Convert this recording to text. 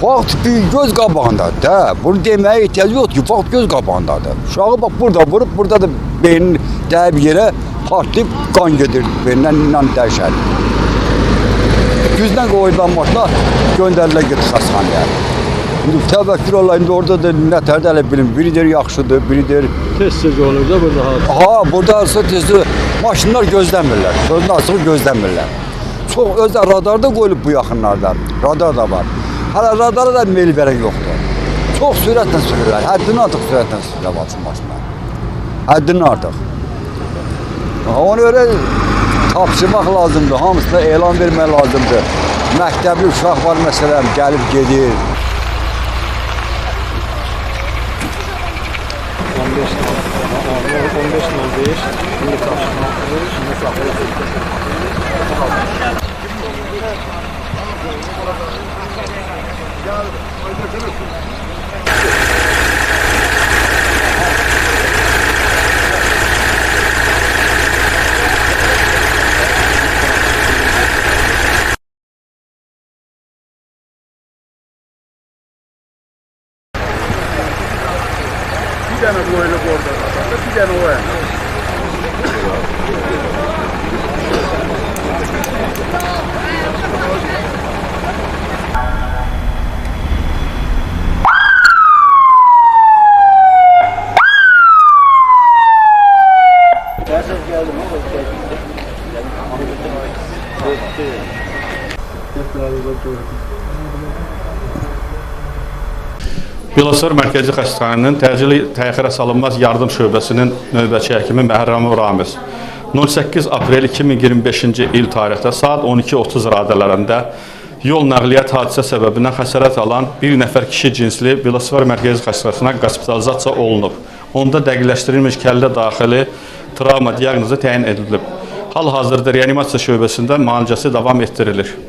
Fakt bir göz qabağındadır da. Bunu deməyə ehtiyac yoxdur ki, fakt göz qabağındadır. Uşağı bax burada vurup, burada da beynini dəyib yerə partlayıb qan gedir beynindən dəhşət. Güzdən qoyulanmaqla göndərilə gedir xəstəxanaya. İndi təvəkkül olayım da orada da nətər də elə bilim, biridir yaxşıdır, biridir. Tez olur da burada hadise. Ha, burada arsa tezli maşınlar gözləmirlər, sözün açığı gözləmirlər. Çox özdə radarda qoyulub bu yaxınlarda, radar da var. Hələ radara da meyil verən yoxdur. Çox sürətlə sürürlər, həddindən artıq sürətlə sürürlər maşınlar. Həddindən artıq. Onu öyle tapşırmaq lazımdır, hamısına elan vermək lazımdır. Məktəbli uşaq var məsələn, gəlib gedir. 15.05 şimdi karşılaştırıyoruz. Şimdi bir tane boyunluk orada, bir tane o yani. Biləsuvar Mərkəzi Xəstəxananın təcili təxirə salınmaz yardım şöbəsinin növbəçi həkimi Məhərrəmov Ramiz 08 aprel 2025-ci il tarixdə saat 12:30 radələrində yol nəqliyyat hadisə səbəbindən xəsarət alan bir nəfər kişi cinsli Biləsuvar Mərkəzi Xəstəxanasına hospitalizasiya olunub. Onda dəqiqləşdirilmiş kəllə daxili travma diaqnozu təyin edilib. Hal-hazırda reanimasiya şöbəsində müalicəsi davam etdirilir.